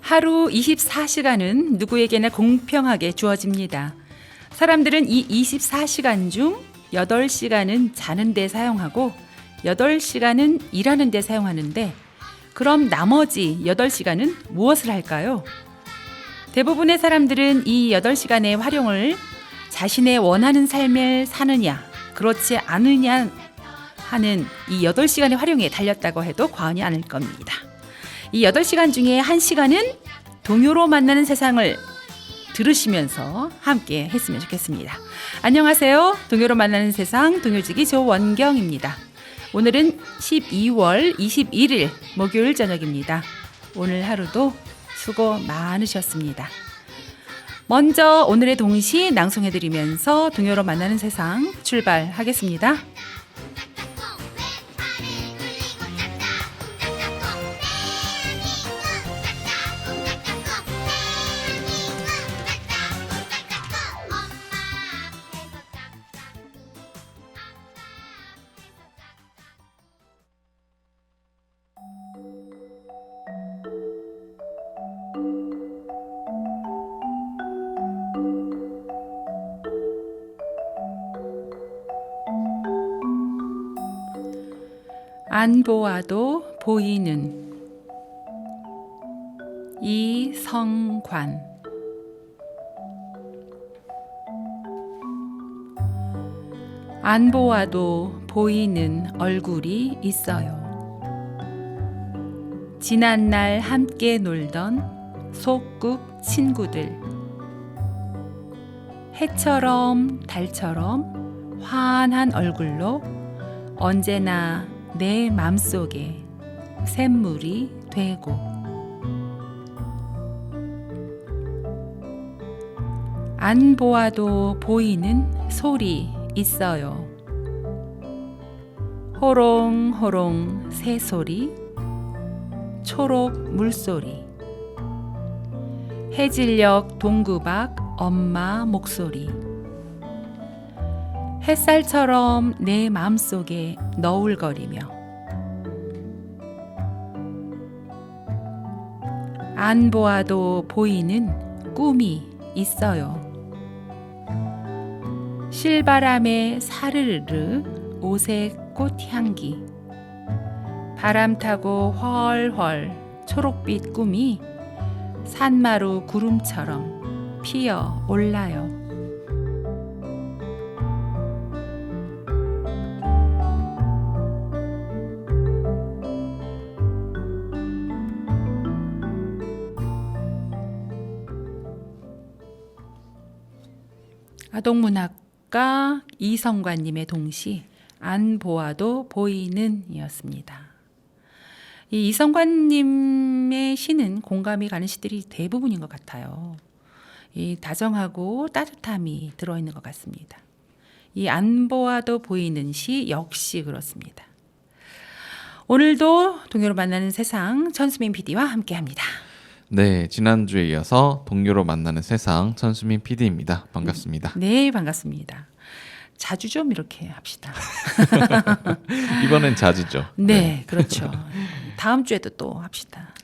하루 24시간은 누구에게나 공평하게 주어집니다. 사람들은 이 24시간 중 8시간은 자는 데 사용하고 8시간은 일하는 데 사용하는데, 그럼 나머지 8시간은 무엇을 할까요? 대부분의 사람들은 이 8시간의 활용을 자신의 원하는 삶을 사느냐, 그렇지 않느냐 하는 이 8시간의 활용에 달렸다고 해도 과언이 아닐 겁니다. 이 8시간 중에 1시간은 동요로 만나는 세상을 들으시면서 함께 했으면 좋겠습니다. 안녕하세요. 동요로 만나는 세상 동요지기 조원경입니다. 오늘은 12월 21일 목요일 저녁입니다. 오늘 하루도 수고 많으셨습니다. 먼저 오늘의 동시 낭송해드리면서 동요로 만나는 세상 출발하겠습니다. 안 보아도 보이는 이성관. 안 보아도 보이는 얼굴이 있어요. 지난날 함께 놀던 속국 친구들. 해처럼 달처럼 환한 얼굴로 언제나 내 맘속에 샘물이 되고, 안 보아도 보이는 소리 있어요. 호롱호롱 새소리, 초록 물소리, 해질녘 동구박 엄마 목소리. 햇살처럼 내 마음속에 너울거리며, 안 보아도 보이는 꿈이 있어요. 실바람에 사르르르 오색 꽃향기, 바람 타고 훨훨 초록빛 꿈이 산마루 구름처럼 피어 올라요. 아동문학가 이성관님의 동시 안 보아도 보이는 이었습니다. 이 이성관님의 시는 공감이 가는 시들이 대부분인 것 같아요. 이 다정하고 따뜻함이 들어있는 것 같습니다. 이 안 보아도 보이는 시 역시 그렇습니다. 오늘도 동요로 만나는 세상 천수민 PD와 함께합니다. 네, 지난주에 이어서 동요로 만나는 세상 천수민 PD입니다. 반갑습니다. 네, 반갑습니다. 자주 좀 이렇게 합시다. 이번엔 자주죠. 네, 그렇죠. 다음 주에도 또 합시다.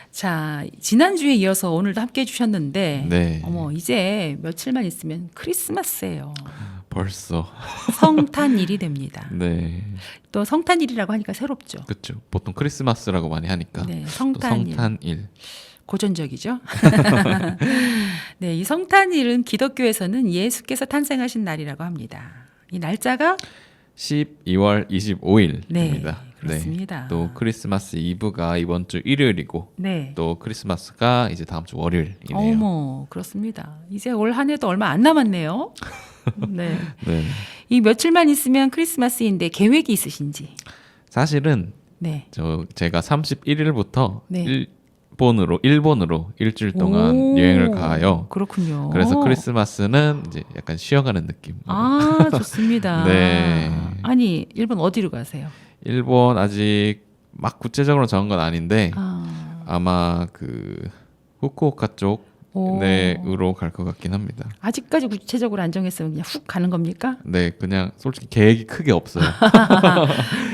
자, 지난주에 이어서 오늘도 함께 해주셨는데, 네. 어머, 이제 며칠만 있으면 크리스마스예요. 벌써. 성탄일이 됩니다. 네. 또 성탄일이라고 하니까 새롭죠. 그렇죠. 보통 크리스마스라고 많이 하니까. 네, 또 성탄일. 성탄일. 고전적이죠. 네, 이 성탄일은 기독교에서는 예수께서 탄생하신 날이라고 합니다. 이 날짜가 12월 25일입니다. 네, 그렇습니다. 또 크리스마스 이브가 이번 주 일요일이고, 네. 또 크리스마스가 이제 다음 주 월요일이네요. 어머, 그렇습니다. 이제 올 한 해도 얼마 안 남았네요. 네. 네. 이 며칠만 있으면 크리스마스인데 계획이 있으신지? 사실은 네. 제가 31일부터 네. 일본으로 일주일 동안 오, 여행을 가요. 그렇군요. 그래서 크리스마스는 이제 약간 쉬어가는 느낌. 아, 좋습니다. 네. 아니, 일본 어디로 가세요? 일본 아직 막 구체적으로 정한 건 아닌데 아, 아마 그 후쿠오카 쪽 오. 네으로 갈 것 같긴 합니다. 아직까지 구체적으로 안 정했으면 그냥 훅 가는 겁니까? 네, 그냥 솔직히 계획이 크게 없어요.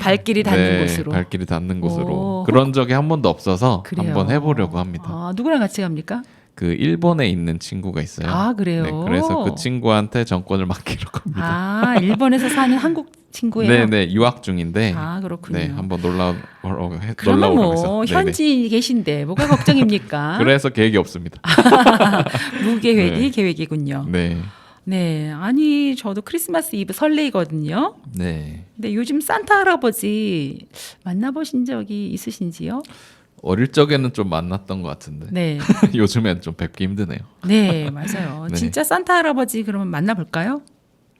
발길이 닿는 네, 곳으로. 발길이 닿는 곳으로. 오. 그런 적이 한 번도 없어서 그래요. 한번 해보려고 합니다. 아, 누구랑 같이 갑니까? 그 일본에 있는 친구가 있어요. 아, 그래요? 네, 그래서 그 친구한테 정권을 맡기려고 합니다. 아, 일본에서 사는 한국 친구예요? 네, 네, 유학 중인데. 아, 그렇군요. 네, 한번 놀라오라고 그러면 뭐 해서. 현지 계신데 뭐가 걱정입니까? 그래서 계획이 없습니다. 무계획이 네. 계획이군요. 네, 네, 아니 저도 크리스마스 이브 설레이거든요. 네. 근데 요즘 산타 할아버지 만나보신 적이 있으신지요? 어릴 적에는 좀 만났던 것 같은데 네, 요즘엔 좀 뵙기 힘드네요. 네 맞아요. 네. 진짜 산타 할아버지 그러면 만나볼까요?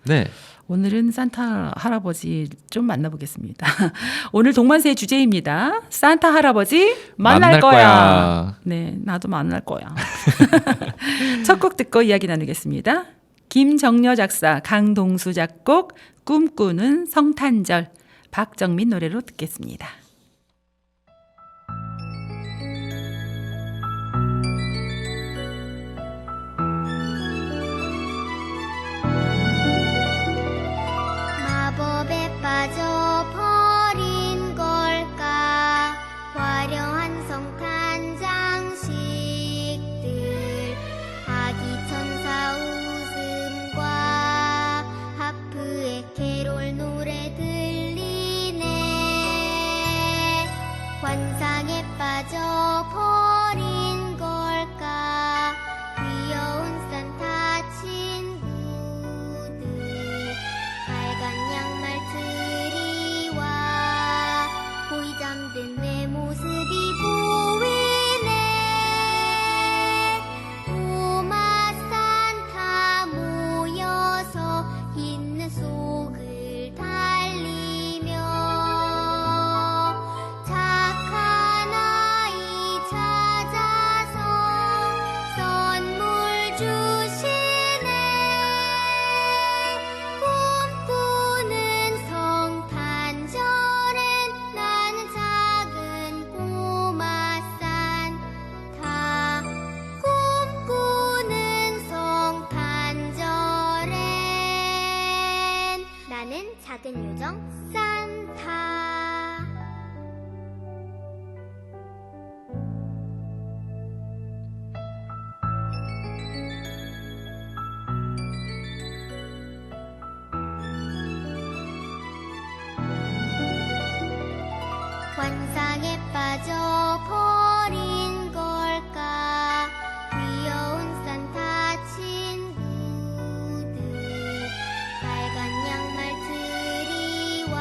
네, 오늘은 산타 할아버지 좀 만나보겠습니다. 오늘 동반세의 주제입니다. 산타 할아버지 만날 거야. 네, 나도 만날 거야. 첫 곡 듣고 이야기 나누겠습니다. 김정려 작사, 강동수 작곡, 꿈꾸는 성탄절, 박정민 노래로 듣겠습니다. 마법에 빠져버린 걸까 화려한 성탄 장식들 아기 천사 웃음과 하프의 캐롤 노래 들리네 환상에 빠져버린 걸까 귀여운 산타 친구들 빨간 양말 트리와 고이 잠든 내 모습이 보이네 꼬마 산타 모여서 있는 속을 달리며 착한 아이 찾아서 선물 주시네 꿈꾸는 성탄절엔 나는 작은 꼬마 산타 꿈꾸는 성탄절엔 나는 작은 요정 산타 환상에 빠져버린 걸까 귀여운 산타 친구들 빨간 양말 트리와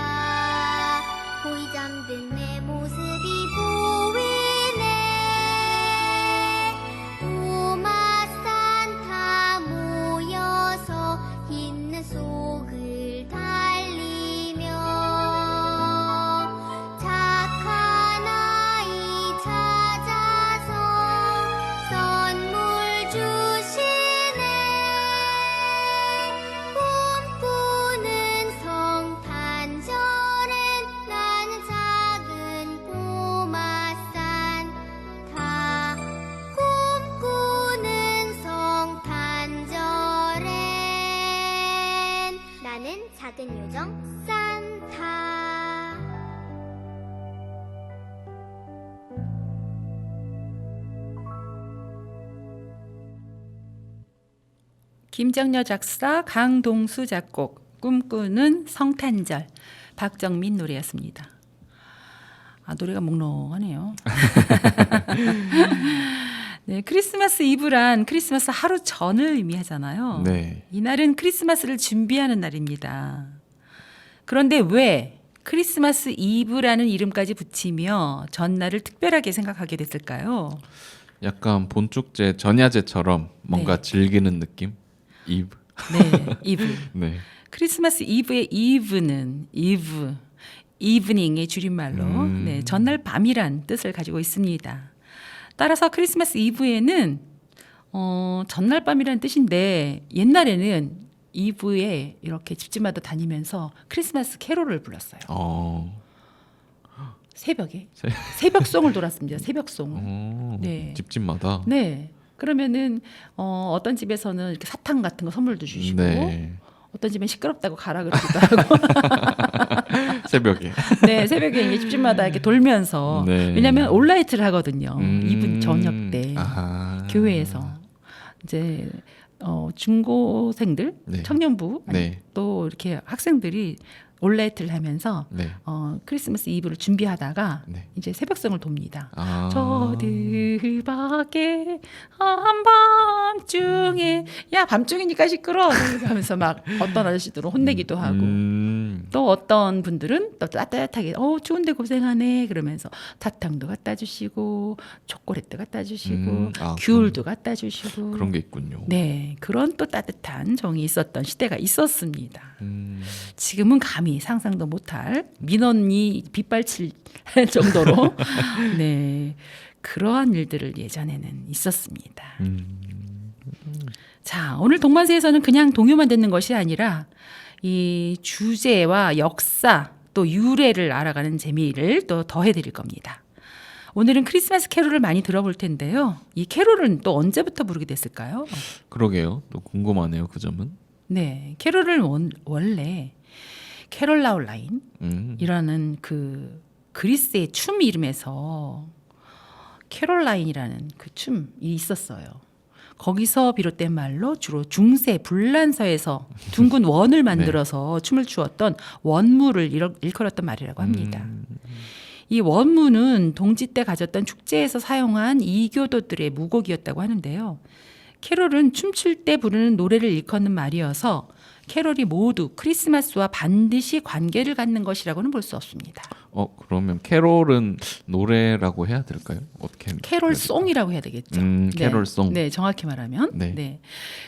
고이 잠든 내 모습이 보이네 꼬마 산타 모여서 있는 속을 달리며 착한 아이 찾아서 선물 주시네 꿈꾸는 성탄절엔 나는 작은 꼬마 산타 꿈꾸는 성탄절엔 나는 작은 요정 산타 김정려 작사, 강동수 작곡, 꿈꾸는 성탄절, 박정민 노래였습니다. 아, 노래가 몽롱하네요. 네, 크리스마스 이브란 크리스마스 하루 전을 의미하잖아요. 네. 이날은 크리스마스를 준비하는 날입니다. 그런데 왜 크리스마스 이브라는 이름까지 붙이며 전날을 특별하게 생각하게 됐을까요? 약간 본축제 전야제처럼 뭔가 네. 즐기는 느낌? 이브. 네, 이브. 네. 크리스마스 이브의 이브는 이브, 이브닝의 줄임말로 네, 전날 밤이란 뜻을 가지고 있습니다. 따라서 크리스마스 이브에는 전날 밤이라는 뜻인데 옛날에는 이브에 이렇게 집집마다 다니면서 크리스마스 캐롤을 불렀어요. 새벽에 새벽송을 돌았습니다. 새벽송. 네. 집집마다. 네. 그러면은 어떤 집에서는 이렇게 사탕 같은 거 선물도 주시고 네. 어떤 집엔 시끄럽다고 가라 그러기도 하고 새벽에. 네, 새벽에 이제 집집마다 이렇게 돌면서 네. 왜냐하면 올라이트를 하거든요. 이분 저녁 때 아하. 교회에서 이제 중고생들, 네. 청년부 네. 또 이렇게 학생들이 올라이트를 하면서 네. 크리스마스 이브를 준비하다가 네. 이제 새벽성을 돕니다. 아. 저들 밖에 한밤중에 야 밤중이니까 시끄러 하면서 막 어떤 아저씨들은 혼내기도 하고 또 어떤 분들은 또 따뜻하게 추운데 고생하네 그러면서 사탕도 갖다 주시고 초콜릿도 갖다 주시고 귤도 갖다 주시고 그런 게 있군요. 네, 그런 또 따뜻한 정이 있었던 시대가 있었습니다. 지금은 감히 상상도 못할 민원이 빗발칠 정도로 네, 그러한 일들을 예전에는 있었습니다. 자, 오늘 동반세에서는 그냥 동요만 듣는 것이 아니라 이 주제와 역사 또 유래를 알아가는 재미를 또 더해드릴 겁니다. 오늘은 크리스마스 캐롤을 많이 들어볼 텐데요. 이 캐롤은 또 언제부터 부르게 됐을까요? 그러게요. 또 궁금하네요. 그 점은. 네, 캐롤은 원래 캐롤라울라인이라는 그 그리스의 춤 이름에서 캐롤라인이라는 그 춤이 있었어요. 거기서 비롯된 말로 주로 중세 불란서에서 둥근 원을 만들어서 춤을 추었던 원무를 일컬었던 말이라고 합니다. 이 원무는 동지 때 가졌던 축제에서 사용한 이교도들의 무곡이었다고 하는데요. 캐롤은 춤출 때 부르는 노래를 일컫는 말이어서 캐롤이 모두 크리스마스와 반드시 관계를 갖는 것이라고는 볼 수 없습니다. 그러면 캐롤은 노래라고 해야 될까요? 어떻게? 캐롤송이라고 해야 되겠죠. 캐롤송. 네, 정확히 말하면. 네. 네.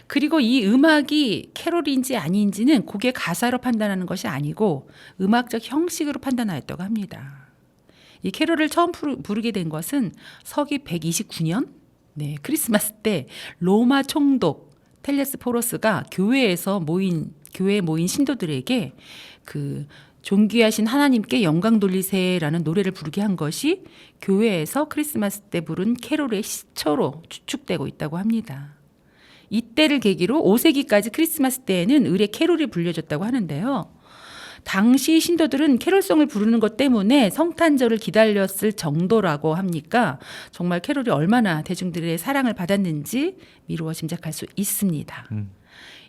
그리고 이 음악이 캐롤인지 아닌지는 곡의 가사로 판단하는 것이 아니고 음악적 형식으로 판단하였다고 합니다. 이 캐롤을 처음 부르게 된 것은 서기 129년 네, 크리스마스 때 로마 총독 텔레스포로스가 교회에 모인 신도들에게 그 존귀하신 하나님께 영광 돌리세라는 노래를 부르게 한 것이 교회에서 크리스마스 때 부른 캐롤의 시초로 추측되고 있다고 합니다. 이때를 계기로 5세기까지 크리스마스 때에는 을의 캐롤이 불려졌다고 하는데요. 당시 신도들은 캐롤송을 부르는 것 때문에 성탄절을 기다렸을 정도라고 합니까? 정말 캐롤이 얼마나 대중들의 사랑을 받았는지 미루어 짐작할 수 있습니다.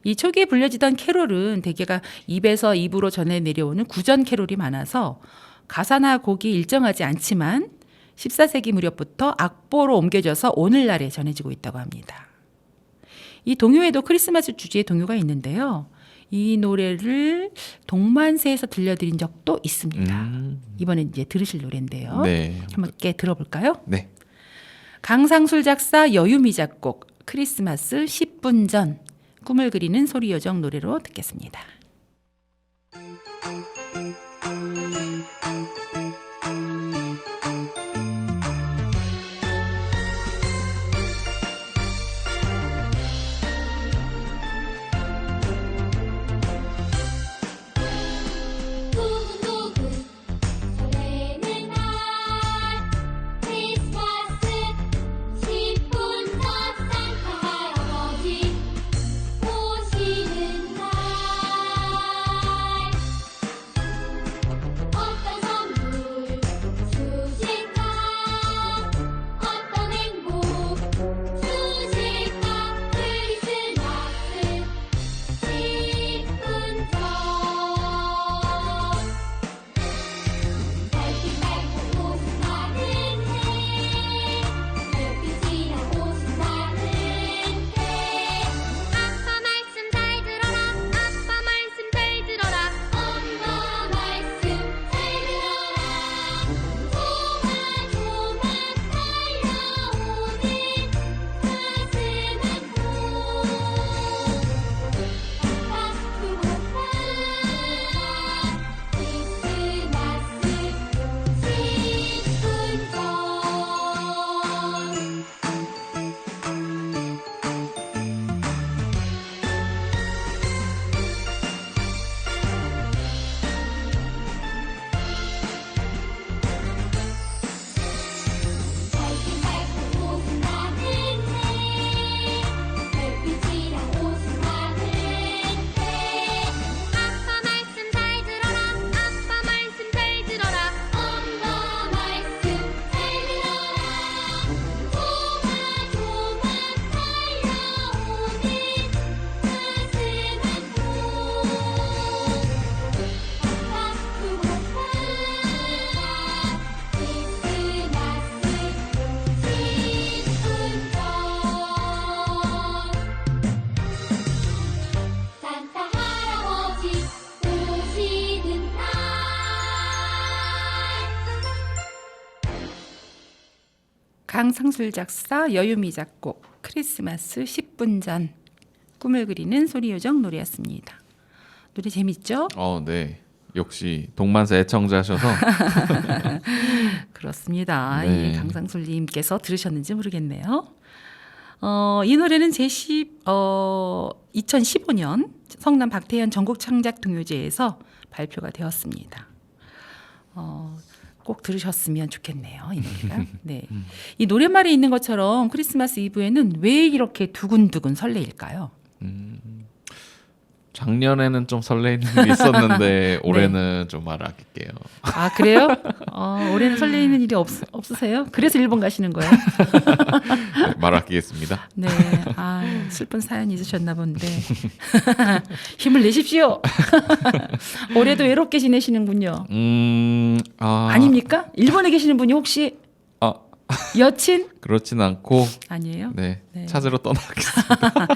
이 초기에 불려지던 캐롤은 대개가 입에서 입으로 전해 내려오는 구전 캐롤이 많아서 가사나 곡이 일정하지 않지만 14세기 무렵부터 악보로 옮겨져서 오늘날에 전해지고 있다고 합니다. 이 동요에도 크리스마스 주제의 동요가 있는데요. 이 노래를 동만세에서 들려드린 적도 있습니다. 이번엔 이제 들으실 노래인데요. 네. 함께 들어볼까요? 네. 강상술 작사 여유미 작곡 크리스마스 10분 전 꿈을 그리는 소리요정 노래로 듣겠습니다. 크리스마스 10분 전 산타 할아버지 오시는 날 강상술 작사, 여유미 작곡, 크리스마스 10분 전, 꿈을 그리는 소리요정 노래였습니다. 노래 재밌죠? 네. 역시 동만세 애청자셔서 그렇습니다. 네. 이 강상술님께서 들으셨는지 모르겠네요. 이 노래는 2015년 성남 박태현 전국 창작 동요제에서 발표가 되었습니다. 꼭 들으셨으면 좋겠네요. 이 노래가. 네. 이 노랫말에 있는 것처럼 크리스마스 이브에는 왜 이렇게 두근두근 설레일까요? 작년에는 좀 설레이는 게 있었는데 올해는 좀 말 아낄게요. 아 그래요? 올해는 설레이는 일이 없으세요? 그래서 일본 가시는 거예요? 네, 말 아끼겠습니다. 네, 슬픈 사연이 있으셨나 본데 힘을 내십시오. 올해도 외롭게 지내시는군요. 아닙니까? 일본에 계시는 분이 혹시 여친? 그렇진 않고 아니에요? 네, 네. 찾으러 떠나겠습니다.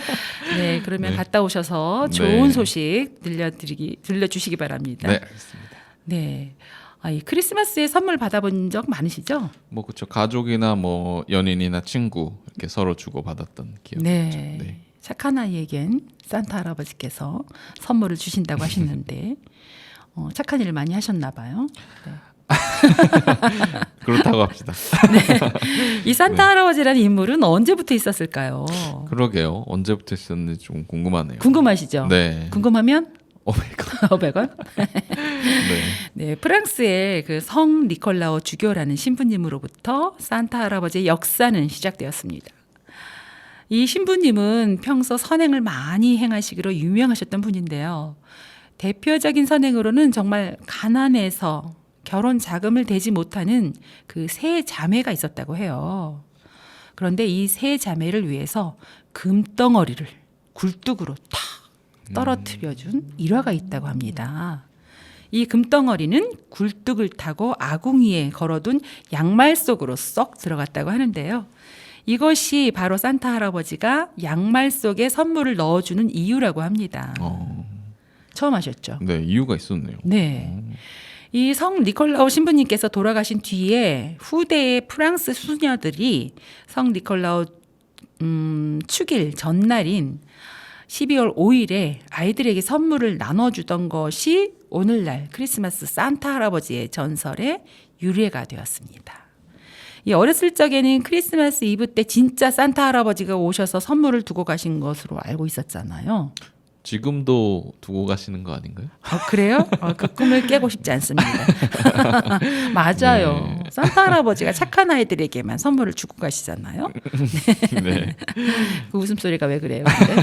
네, 그러면 네. 갔다 오셔서 네. 좋은 소식 들려주시기 바랍니다. 네, 알겠습니다. 네. 이 크리스마스에 선물 받아본 적 많으시죠? 뭐 그렇죠. 가족이나 뭐 연인이나 친구 이렇게 서로 주고 받았던 기억이 네. 있죠. 네. 착한 아이에겐 산타 할아버지께서 선물을 주신다고 하시는데 착한 일을 많이 하셨나 봐요. 네. 그렇다고 합시다. 이 산타 할아버지라는 인물은 언제부터 있었을까요? 그러게요. 언제부터 있었는지 좀 궁금하네요. 궁금하시죠? 네. 궁금하면 오메가. 500원? 네. 네, 프랑스의 그 성 니콜라오 주교라는 신부님으로부터 산타 할아버지의 역사는 시작되었습니다. 이 신부님은 평소 선행을 많이 행하시기로 유명하셨던 분인데요. 대표적인 선행으로는 정말 가난해서 결혼 자금을 대지 못하는 그 세 자매가 있었다고 해요. 그런데 이 세 자매를 위해서 금덩어리를 굴뚝으로 탁 떨어뜨려준 일화가 있다고 합니다. 이 금덩어리는 굴뚝을 타고 아궁이에 걸어둔 양말 속으로 쏙 들어갔다고 하는데요. 이것이 바로 산타 할아버지가 양말 속에 선물을 넣어주는 이유라고 합니다. 처음 하셨죠? 네, 이유가 있었네요. 네. 이 성 니콜라오 신부님께서 돌아가신 뒤에 후대의 프랑스 수녀들이 성 니콜라오 축일 전날인 12월 5일에 아이들에게 선물을 나눠주던 것이 오늘날 크리스마스 산타 할아버지의 전설의 유래가 되었습니다. 이 어렸을 적에는 크리스마스 이브 때 진짜 산타 할아버지가 오셔서 선물을 두고 가신 것으로 알고 있었잖아요. 지금도 두고 가시는 거 아닌가요? 그래요? 그 꿈을 깨고 싶지 않습니다. 맞아요. 네. 산타 할아버지가 착한 아이들에게만 선물을 주고 가시잖아요. 네. 그 웃음소리가 왜 그래요? 근데?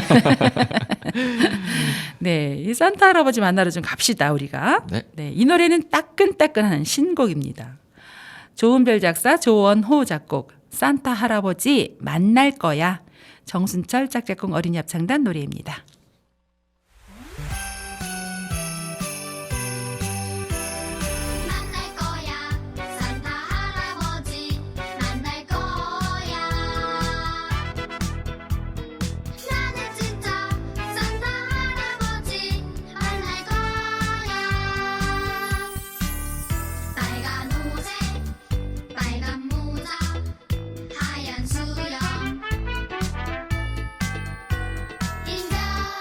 네, 이 산타 할아버지 만나러 좀 갑시다 우리가. 네. 네, 이 노래는 따끈따끈한 신곡입니다. 조은별 작사, 조원호 작곡, 산타 할아버지 만날 거야. 정순철 짝짝꿍 어린이 합창단 노래입니다. 만날 거야 산타 할아버지 만날 거야 나는 진짜 산타 할아버지 만날 거야 빨간 옷에 빨간 모자 하얀 수염 인자는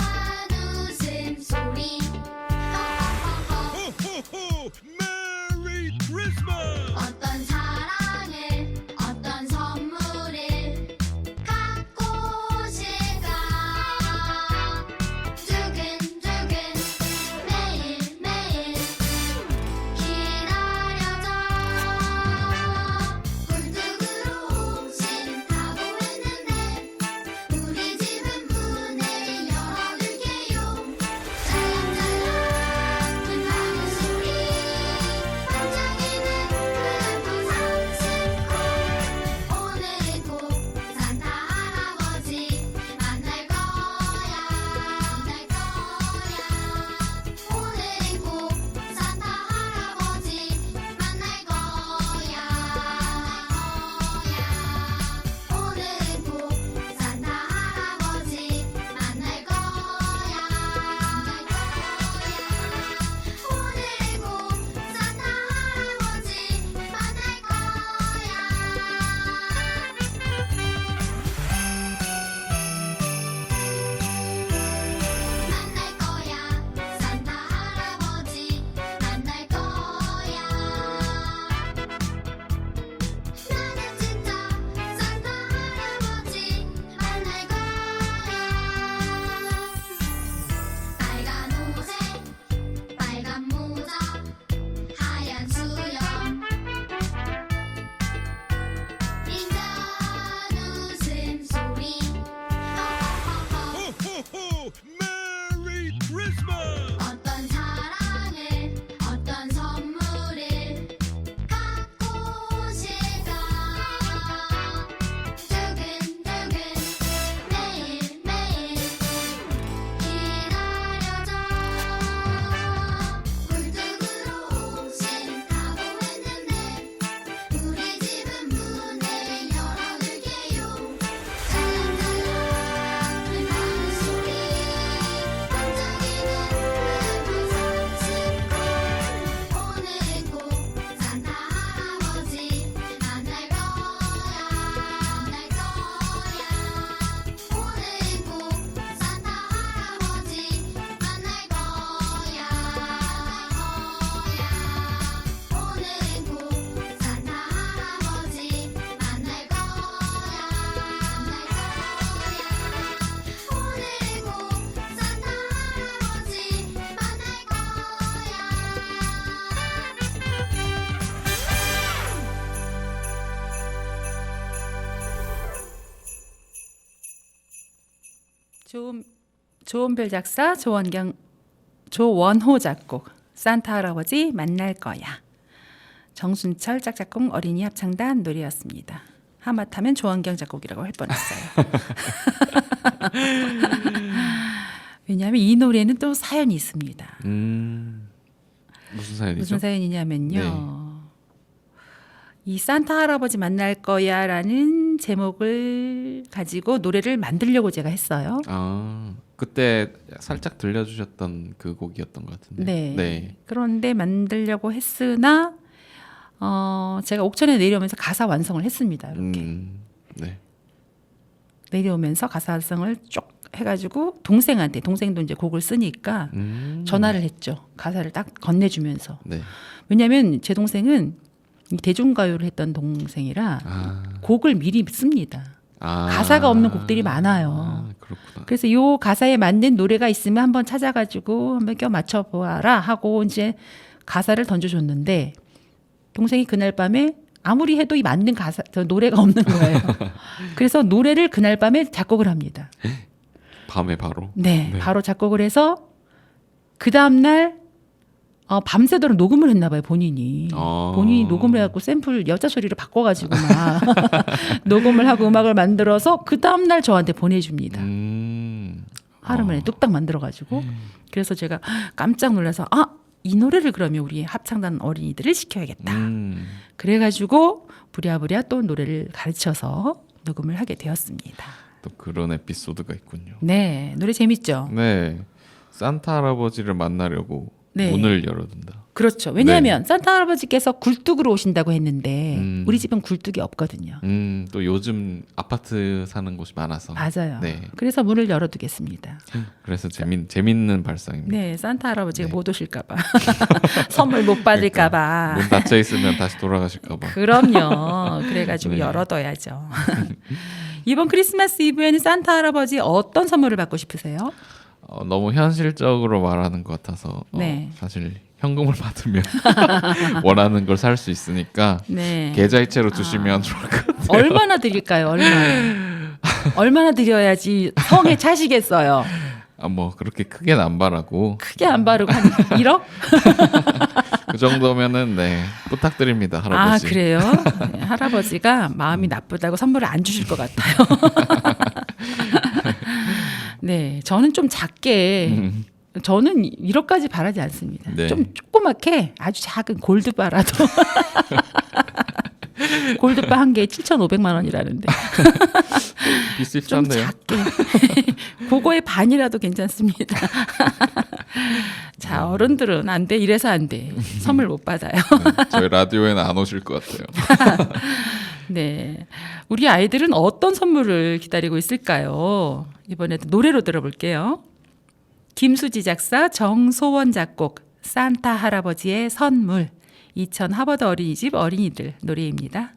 조은별 작사, 조원호 작곡, 산타 할아버지 만날 거야. 정순철 짝짝꿍 어린이 합창단 노래였습니다. 하마터면 조원경 작곡이라고 할 뻔했어요. 왜냐하면 이 노래는 또 사연이 있습니다. 무슨 사연이죠? 무슨 사연이냐면요. 네. 이 산타 할아버지 만날 거야라는 제목을 가지고 노래를 만들려고 제가 했어요. 아, 그때 살짝 들려주셨던 그 곡이었던 것 같은데. 네. 네. 그런데 만들려고 했으나 제가 옥천에 내려오면서 가사 완성을 했습니다. 이렇게 네. 내려오면서 가사 완성을 쭉 해가지고 동생도 이제 곡을 쓰니까 전화를 했죠. 가사를 딱 건네주면서. 네. 왜냐하면 제 동생은 이 대중가요를 했던 동생이라 곡을 미리 씁니다. 가사가 없는 곡들이 많아요. 그렇구나. 그래서 이 가사에 맞는 노래가 있으면 한번 찾아가지고 한번 껴 맞춰 보아라 하고 이제 가사를 던져줬는데 동생이 그날 밤에 아무리 해도 이 맞는 가사 노래가 없는 거예요. 그래서 노래를 그날 밤에 작곡을 합니다. 밤에 바로. 네, 바로 작곡을 해서 그 다음 날 밤새도록 녹음을 했나 봐요, 본인이. 본인이 녹음을 해갖고 샘플 여자 소리로 바꿔가지고 막 녹음을 하고 음악을 만들어서 그 다음 날 저한테 보내줍니다. 하루 만에 뚝딱 만들어가지고. 그래서 제가 깜짝 놀라서 이 노래를 그러면 우리 합창단 어린이들을 시켜야겠다. 그래가지고 부랴부랴 또 노래를 가르쳐서 녹음을 하게 되었습니다. 또 그런 에피소드가 있군요. 네, 노래 재밌죠? 네. 산타 할아버지를 만나려고 네. 문을 열어둔다. 그렇죠. 왜냐하면 산타 할아버지께서 굴뚝으로 오신다고 했는데 우리 집은 굴뚝이 없거든요. 또 요즘 아파트 사는 곳이 많아서. 맞아요. 네. 그래서 문을 열어두겠습니다. 그래서 재밌는 발상입니다. 네, 산타 할아버지가 네. 못 오실까봐 선물 못 받을까봐. 문 닫혀 있으면 다시 돌아가실까봐. 그럼요. 그래가지고 네. 열어둬야죠. 이번 크리스마스 이브에는 산타 할아버지 어떤 선물을 받고 싶으세요? 너무 현실적으로 말하는 것 같아서 네. 사실 현금을 받으면 원하는 걸 살 수 있으니까 네. 계좌이체로 주시면 좋을 것 같아요. 얼마나 드릴까요? 얼마나 드려야지 성에 차시겠어요? 뭐 그렇게 크게는 안 바라고 크게 안 바르고 한 1억? 그 정도면은 네 부탁드립니다 할아버지. 아 그래요? 네, 할아버지가 마음이 나쁘다고 선물을 안 주실 것 같아요. 네, 저는 좀 작게 저는 1억까지 바라지 않습니다. 네. 좀 조그맣게 아주 작은 골드바라도 골드바 한 개에 7,500만 원이라는데 좀 비슷한데요. 작게 그거의 반이라도 괜찮습니다. 자 어른들은 안 돼 이래서 안 돼 선물 못 받아요. 네, 저희 라디오에는 안 오실 것 같아요. 네, 우리 아이들은 어떤 선물을 기다리고 있을까요? 이번에도 노래로 들어볼게요. 김수지 작사, 정소원 작곡, 산타 할아버지의 선물, 2000 하버드 어린이집 어린이들 노래입니다.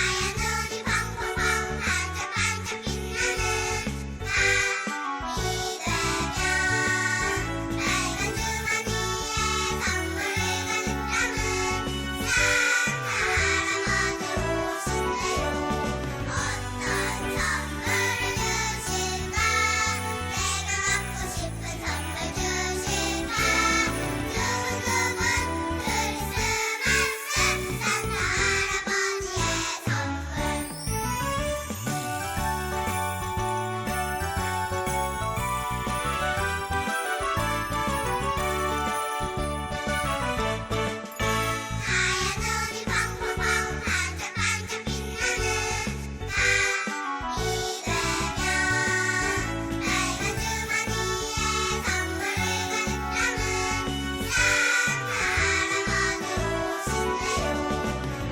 하얀 눈이 펑펑펑 반짝반짝 빛나는 밤이 되면 빨간 주머니에 선물을 가득 담은 산타 할아버지 오신대요. 어떤 선물을 주실까? 내가 갖고 싶은 선물 주실까? 두근두근 크리스마스 산타 할아버지의 선물. 하얀 눈이 펑펑펑 반짝반짝 빛나는 밤이 되면 빨간 주머니에 선물을 가득 담은 산타 할아버지 오신대요.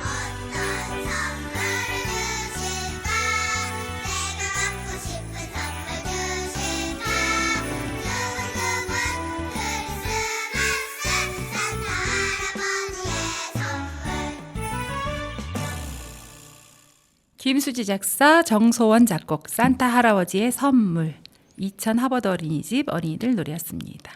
어떤 선물을 주실까? 내가 갖고 싶은 선물 주실까? 두근두근 크리스마스 산타 할아버지의 선물. 김수지 작사, 정소원 작곡, 산타 할아버지의 선물, 2000 하버드 어린이집 어린이들 노래였습니다.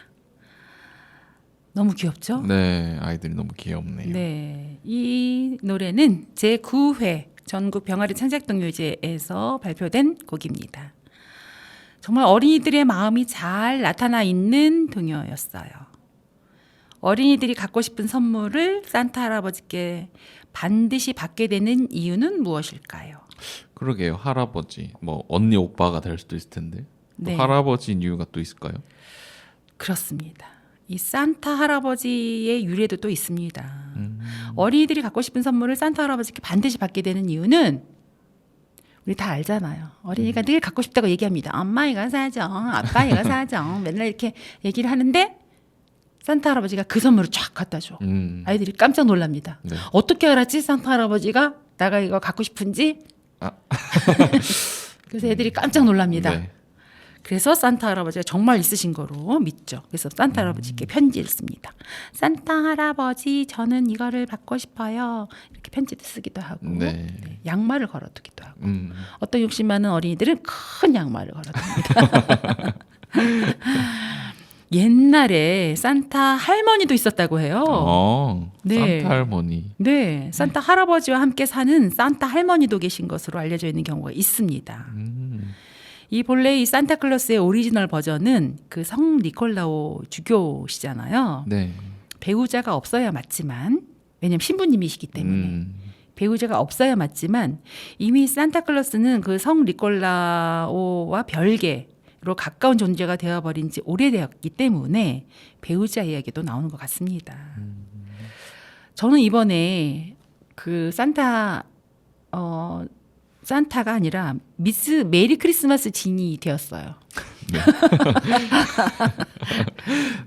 너무 귀엽죠? 네, 아이들이 너무 귀엽네요. 네, 이 노래는 제9회 전국 병아리 창작동요제에서 발표된 곡입니다. 정말 어린이들의 마음이 잘 나타나 있는 동요였어요. 어린이들이 갖고 싶은 선물을 산타 할아버지께 반드시 받게 되는 이유는 무엇일까요? 그러게요. 할아버지, 뭐 언니 오빠가 될 수도 있을 텐데 또 네. 할아버지인 이유가 또 있을까요? 그렇습니다. 이 산타 할아버지의 유래도 또 있습니다. 어린이들이 갖고 싶은 선물을 산타 할아버지께 반드시 받게 되는 이유는 우리 다 알잖아요. 어린이가 늘 갖고 싶다고 얘기합니다. 엄마 이거 사줘, 아빠 이거 사줘. 맨날 이렇게 얘기를 하는데 산타 할아버지가 그 선물을 쫙 갖다 줘. 아이들이 깜짝 놀랍니다. 네. 어떻게 알았지? 산타 할아버지가 내가 이거 갖고 싶은지. 그래서 애들이 깜짝 놀랍니다. 네. 그래서 산타 할아버지가 정말 있으신 거로 믿죠. 그래서 산타 할아버지께 편지를 씁니다. 산타 할아버지, 저는 이거를 받고 싶어요. 이렇게 편지도 쓰기도 하고, 네. 네, 양말을 걸어두기도 하고. 음. 어떤 욕심 많은 어린이들은 큰 양말을 걸어둡니다. 옛날에 산타 할머니도 있었다고 해요. 네. 산타 할머니. 네, 산타 할아버지와 함께 사는 산타 할머니도 계신 것으로 알려져 있는 경우가 있습니다. 이 본래 이 산타클로스의 오리지널 버전은 그 성 니콜라오 주교시잖아요. 네. 배우자가 없어야 맞지만, 왜냐면 신부님이시기 때문에 배우자가 없어야 맞지만 이미 산타클로스는 그 성 니콜라오와 별개로 가까운 존재가 되어버린 지 오래되었기 때문에 배우자 이야기도 나오는 것 같습니다. 저는 이번에 그 산타가 아니라 미스 메리 크리스마스 진이 되었어요.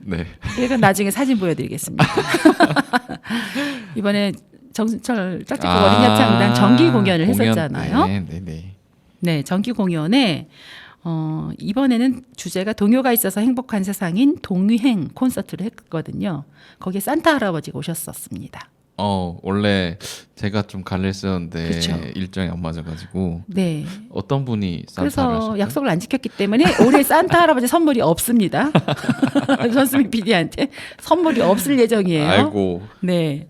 네. 이건 나중에 사진 보여드리겠습니다. 이번에 정순철 짝짓구 어린이 합창단 정기 공연을 했었잖아요. 네. 네, 정기 공연에 이번에는 주제가 동요가 있어서 행복한 세상인 동유행 콘서트를 했거든요. 거기에 산타 할아버지가 오셨었습니다. 원래 제가 좀 갈려 있었는데 그쵸. 일정이 안 맞아가지고 네. 어떤 분이 산타를 그래서 하셨죠? 약속을 안 지켰기 때문에 올해 산타 할아버지 선물이 없습니다. 전수민 PD한테 선물이 없을 예정이에요. 아이고. 네.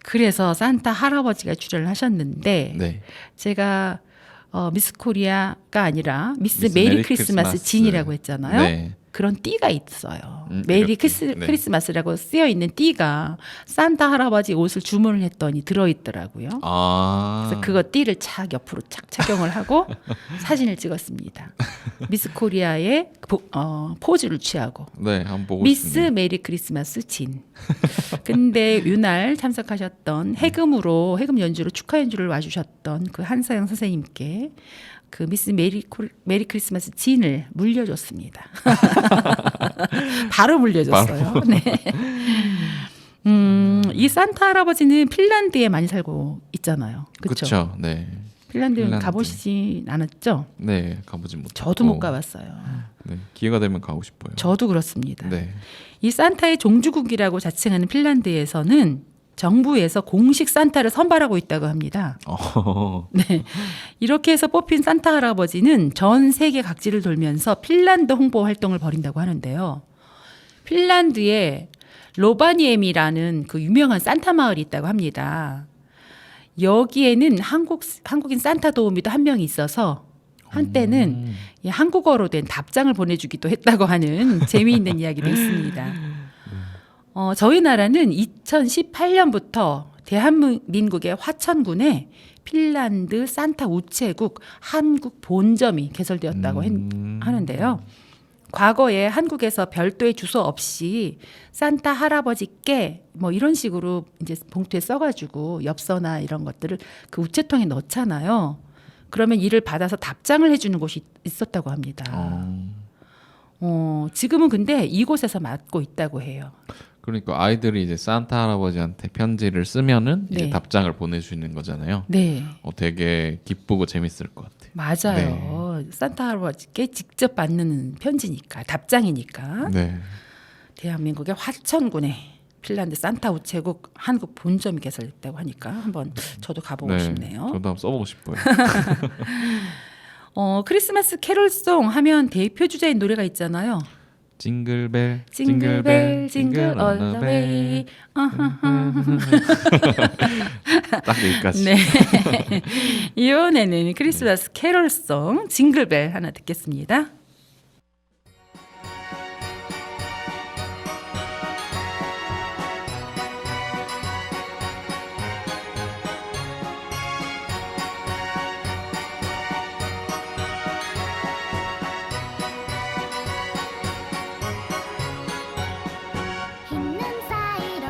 그래서 산타 할아버지가 출연을 하셨는데 네. 제가 미스 코리아가 아니라 미스 미스 메리 메리 크리스마스 크리스마스. 진이라고 했잖아요. 네. 그런 띠가 있어요. 메리 이렇게. 네. 크리스마스라고 쓰여 있는 띠가 산타 할아버지 옷을 주문을 했더니 들어있더라고요. 그래서 그거 띠를 착 옆으로 착 착용을 하고 사진을 찍었습니다. 미스 코리아의 포즈를 취하고 네, 한번 보고 미스 싶네요. 메리 크리스마스 진. 근데 유날 참석하셨던 해금 연주로 축하 연주를 와주셨던 그 한사영 선생님께 그 미스 메리 크리스마스 진을 물려줬습니다. 바로 물려줬어요. 네. 이 산타 할아버지는 핀란드에 많이 살고 있잖아요. 그렇죠? 그렇죠. 네. 핀란드 핀란드. 가보시지 않았죠? 네, 가보지 못했고. 저도 못 가봤어요. 네, 기회가 되면 가고 싶어요. 저도 그렇습니다. 네. 이 산타의 종주국이라고 자칭하는 핀란드에서는 정부에서 공식 산타를 선발하고 있다고 합니다. 네. 이렇게 해서 뽑힌 산타 할아버지는 전 세계 각지를 돌면서 핀란드 홍보 활동을 벌인다고 하는데요. 핀란드에 로바니엠이라는 그 유명한 산타 마을이 있다고 합니다. 여기에는 한국인 산타 도우미도 한 명이 있어서 한때는 이 한국어로 된 답장을 보내주기도 했다고 하는 재미있는 이야기도 있습니다. 저희 나라는 2018년부터 대한민국의 화천군에 핀란드 산타 우체국 한국 본점이 개설되었다고 하는데요. 과거에 한국에서 별도의 주소 없이 산타 할아버지께 뭐 이런 식으로 이제 봉투에 써가지고 엽서나 이런 것들을 그 우체통에 넣잖아요. 그러면 이를 받아서 답장을 해주는 곳이 있었다고 합니다. 지금은 근데 이곳에서 맡고 있다고 해요. 그러니까 아이들이 이제 산타 할아버지한테 편지를 쓰면은 이제 네. 답장을 보내주는 거잖아요. 네. 되게 기쁘고 재밌을 것 같아요. 맞아요. 산타 할아버지께 직접 받는 편지니까, 답장이니까. 네. 대한민국의 화천군에 핀란드 산타 우체국 한국 본점이 개설됐다고 하니까 한번 저도 가보고 싶네요. 저도 한번 써보고 싶어요. 크리스마스 캐롤송 하면 대표 주자의 노래가 있잖아요. 징글벨 징글벨 징글 all the way. 딱 여기까지. 네. 이번에는 크리스마스 캐롤송 징글벨 하나 듣겠습니다. 있는 사이로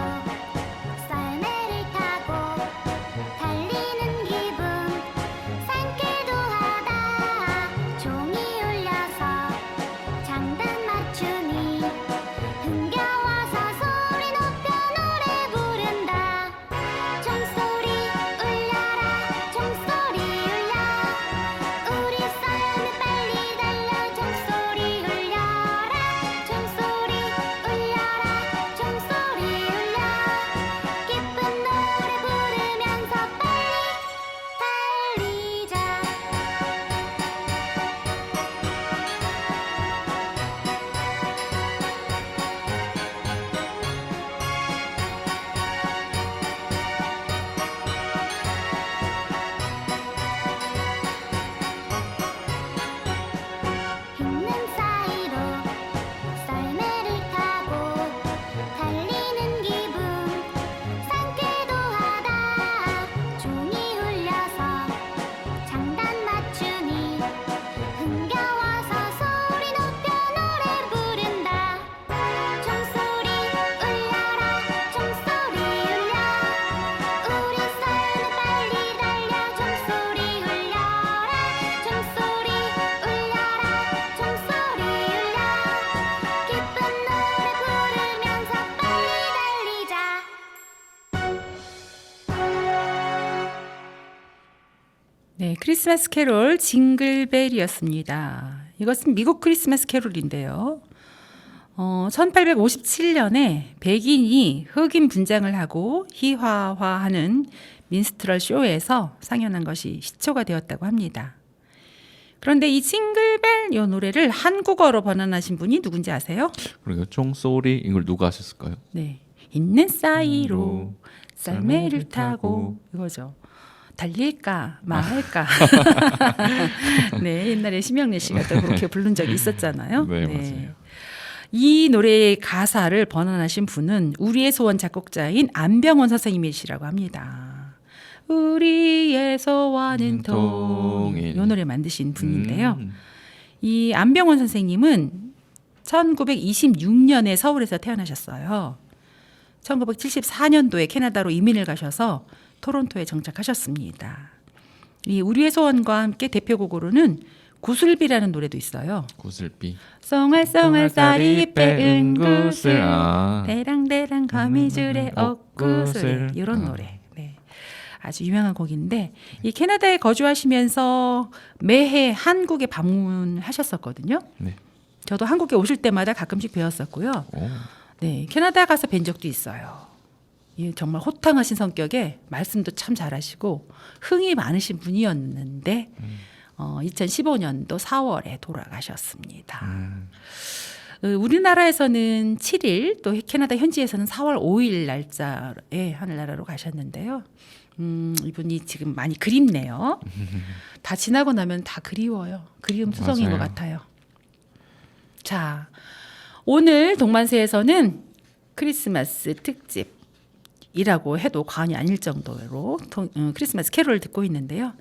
썰매를 타고 달리는 기분 상쾌도 하다. 종이 울려서 장단 맞추니 흥겨워서 소리 높여 노래 부른다. 종소리 울려라 종소리 울려 우리 썰매 빨리 달려 종소리 울려라 종소리 울려라 종소리 울려 기쁜 노래 부르면서 빨리 달리자. 있는 사이로 썰매를 타고 달리는 기분 상쾌도 하다. 종이 울려서 장단 맞추니 흥겨워서 소리 높여 노래 부른다. 종소리 울려라 종소리 울려 우리 썰매 빨리 달려 종소리 울려라 종소리 울려라 종소리 울려 기쁜 노래 부르면서 빨리 달리자. 네, 크리스마스 캐롤 징글벨이었습니다. 이것은 미국 크리스마스 캐롤인데요. 1857년에 백인이 흑인 분장을 하고 희화화하는 민스트럴 쇼에서 상연한 것이 시초가 되었다고 합니다. 그런데 이 징글벨 이 노래를 한국어로 번안하신 분이 누군지 아세요? 그리고 총소리 이걸 누가 하셨을까요? 네, 있는 사이로 썰매를 타고 이거죠. 달릴까 말까. 네, 옛날에 심영래 씨가 또 그렇게 부른 적이 있었잖아요. 네, 맞아요. 이 노래의 가사를 번안하신 분은 우리의 소원 작곡자인 안병원 선생님이시라고 합니다. 우리의 소원은 통일. 이 노래 만드신 분인데요. 이 안병원 선생님은 1926년에 서울에서 태어나셨어요. 1974년도에 캐나다로 이민을 가셔서 토론토에 정착하셨습니다. 이 우리의 소원과 함께 대표곡으로는 구슬비라는 노래도 있어요. 구슬비. 쏭알쏭알 쌀이 빼은 구슬 구슬. 대랑대랑 거미줄에 옥구슬 옥구슬. 이런 노래. 네. 아주 유명한 곡인데 이 캐나다에 거주하시면서 매해 한국에 방문하셨었거든요. 네. 저도 한국에 오실 때마다 가끔씩 뵈었었고요. 오. 네, 캐나다 가서 뵌 적도 있어요. 정말 호탕하신 성격에 말씀도 참 잘하시고 흥이 많으신 분이었는데 2015년도 4월에 돌아가셨습니다. 우리나라에서는 7일 또 캐나다 현지에서는 4월 5일 날짜에 하늘나라로 가셨는데요. 이분이 지금 많이 그립네요. 다 지나고 나면 다 그리워요. 그리움 투성인 맞아요. 것 같아요. 자, 오늘 동만세에서는 크리스마스 특집이라고 해도 과언이 아닐 정도로 크리스마스 캐롤을 듣고 있는데요.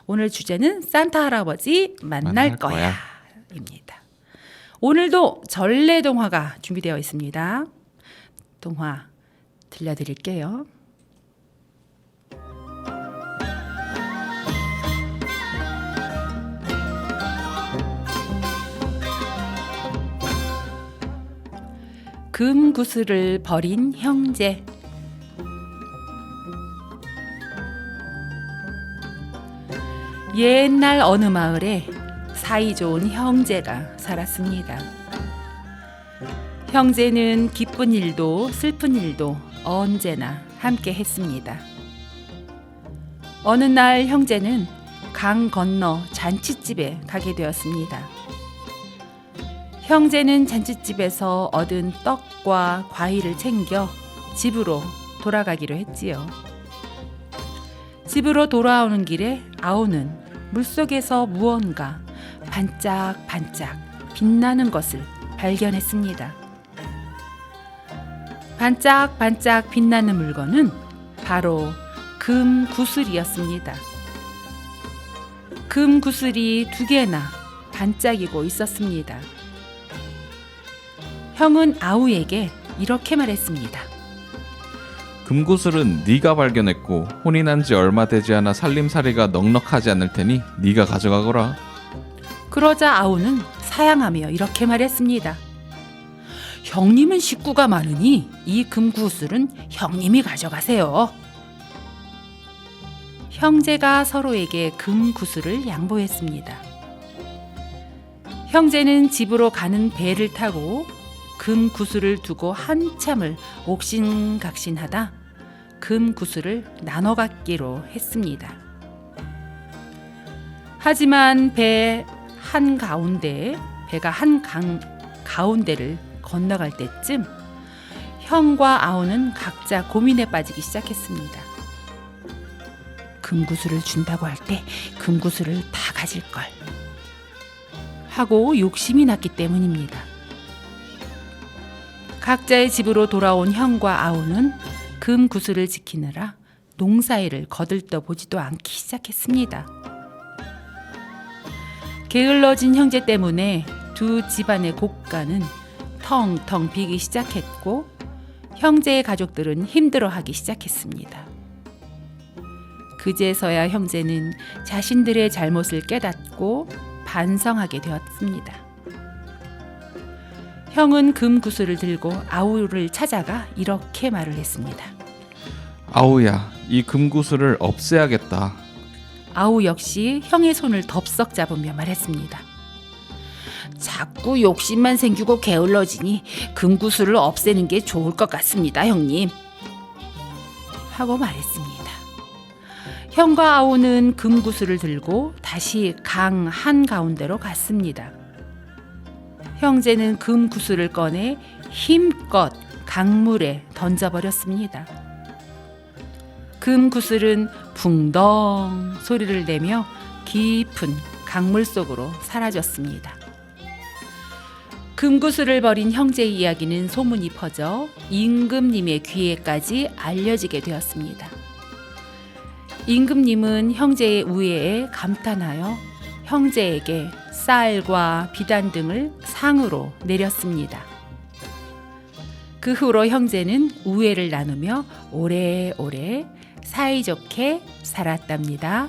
오늘 주제는 산타 할아버지 만날 거야입니다. 오늘도 전래동화가 준비되어 있습니다. 동화 들려드릴게요. 금구슬을 버린 형제. 옛날 어느 마을에 사이좋은 형제가 살았습니다. 형제는 기쁜 일도 슬픈 일도 언제나 함께 했습니다. 어느 날 형제는 강 건너 잔치집에 가게 되었습니다. 형제는 잔칫집에서 얻은 떡과 과일을 챙겨 집으로 돌아가기로 했지요. 집으로 돌아오는 길에 아우는 물속에서 무언가 반짝반짝 빛나는 것을 발견했습니다. 반짝반짝 빛나는 물건은 바로 금 구슬이었습니다. 금 구슬이 2개나 반짝이고 있었습니다. 형은 아우에게 이렇게 말했습니다. 금구슬은 네가 발견했고 혼이 난 지 얼마 되지 않아 살림살이가 넉넉하지 않을 테니 네가 가져가거라. 그러자 아우는 사양하며 이렇게 말했습니다. 형님은 식구가 많으니 이 금구슬은 형님이 가져가세요. 형제가 서로에게 금구슬을 양보했습니다. 형제는 집으로 가는 배를 타고 금구슬을 두고 한참을 옥신각신하다 금구슬을 나눠 갖기로 했습니다. 하지만 배가 한 강 가운데를 건너갈 때쯤 형과 아우는 각자 고민에 빠지기 시작했습니다. 금구슬을 준다고 할 때 금구슬을 다 가질걸 하고 욕심이 났기 때문입니다. 각자의 집으로 돌아온 형과 아우는 금구슬을 지키느라 농사일을 거들떠보지도 않기 시작했습니다. 게을러진 형제 때문에 두 집안의 곳간은 텅텅 비기 시작했고 형제의 가족들은 힘들어하기 시작했습니다. 그제서야 형제는 자신들의 잘못을 깨닫고 반성하게 되었습니다. 형은 금구슬을 들고 아우를 찾아가 이렇게 말을 했습니다. 아우야, 이 금구슬을 없애야겠다. 아우 역시 형의 손을 덥석 잡으며 말했습니다. 자꾸 욕심만 생기고 게을러지니 금구슬을 없애는 게 좋을 것 같습니다, 형님. 하고 말했습니다. 형과 아우는 금구슬을 들고 다시 강 한가운데로 갔습니다. 형제는 금구슬을 꺼내 힘껏 강물에 던져버렸습니다. 금구슬은 붕덩 소리를 내며 깊은 강물 속으로 사라졌습니다. 금구슬을 버린 형제의 이야기는 소문이 퍼져 임금님의 귀에까지 알려지게 되었습니다. 임금님은 형제의 우애에 감탄하여 형제에게 쌀과 비단 등을 상으로 내렸습니다. 그 후로 형제는 우애를 나누며 오래오래 사이좋게 살았답니다.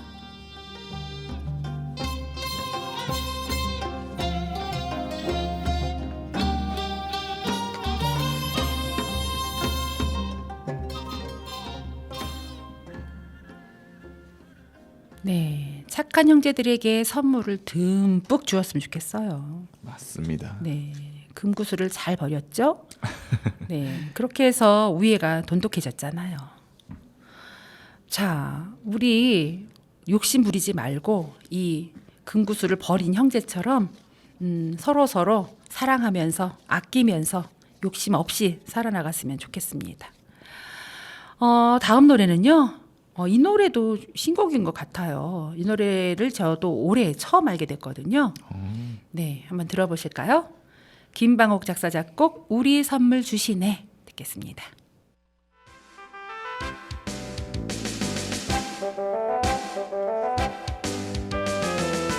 네, 착한 형제들에게 선물을 듬뿍 주었으면 좋겠어요. 맞습니다. 네, 금구슬을 잘 버렸죠? 네, 그렇게 해서 우애가 돈독해졌잖아요. 자, 우리 욕심 부리지 말고 이 금구슬을 버린 형제처럼 서로 사랑하면서 아끼면서 욕심 없이 살아나갔으면 좋겠습니다. 다음 노래는요. 이 노래도 신곡인 것 같아요. 이 노래를 저도 올해 처음 알게 됐거든요. 네, 한번 들어보실까요? 김방옥 작사 작곡 우리 선물 주시네 듣겠습니다.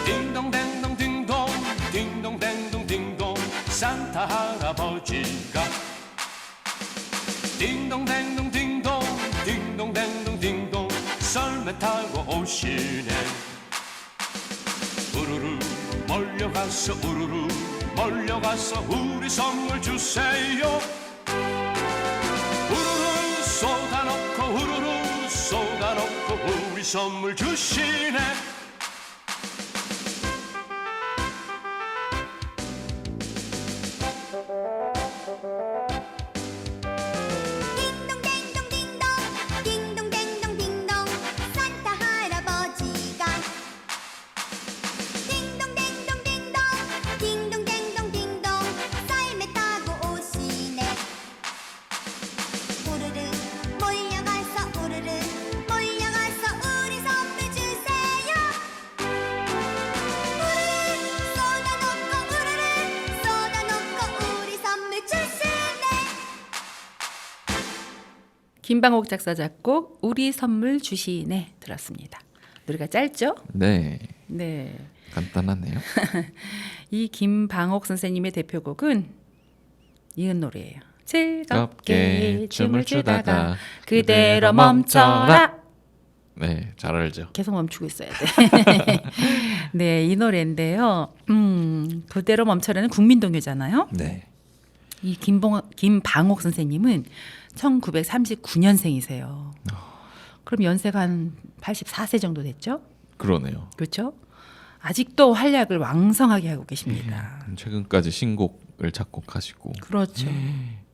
딩동댕동 딩동 딩동댕동 딩동 산타 할아버지가 딩동댕동 딩동 딩동댕동 딩동 썰매 타고 오시네. 우르르 몰려가서 우르르 몰려가서 우리 선물 주세요. 우르르 쏟아놓고 우르르 쏟아놓고 우리 선물 주시네. 딩동댕동 딩동 산타 할아버지가 딩동댕동 딩동 딩동댕동 딩동 김방옥 작사 작곡 우리 선물 주시네 들었습니다. 노래가 짧죠? 네, 네. 간단하네요. 이 김방옥 선생님의 대표곡은 이은 노래예요. 즐겁게 즐겁게 춤을 추다가 그대로 그대로 멈춰라. 네, 잘 알죠. 계속 멈추고 있어야 돼. 네, 이 노래인데요. 그대로 멈춰라는 국민동요잖아요. 네, 이 김방옥 선생님은 1939년생이세요. 그럼 연세가 한 84세 정도 됐죠? 그러네요. 그렇죠? 아직도 활약을 왕성하게 하고 계십니다. 최근까지 신곡을 작곡하시고. 그렇죠.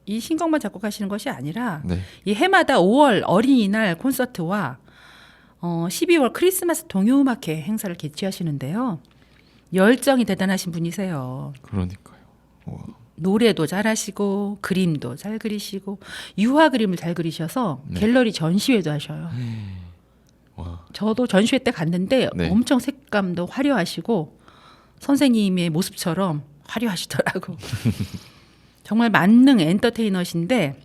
이 신곡만 작곡하시는 것이 아니라 네, 이 해마다 5월 어린이날 콘서트와 12월 크리스마스 동요음악회 행사를 개최하시는데요. 열정이 대단하신 분이세요. 그러니까요. 와. 노래도 잘하시고 그림도 잘 그리시고 유화 그림을 잘 그리셔서 네. 갤러리 전시회도 하셔요. 와. 저도 전시회 때 갔는데 네. 엄청 색감도 화려하시고 선생님의 모습처럼 화려하시더라고. 정말 만능 엔터테이너신데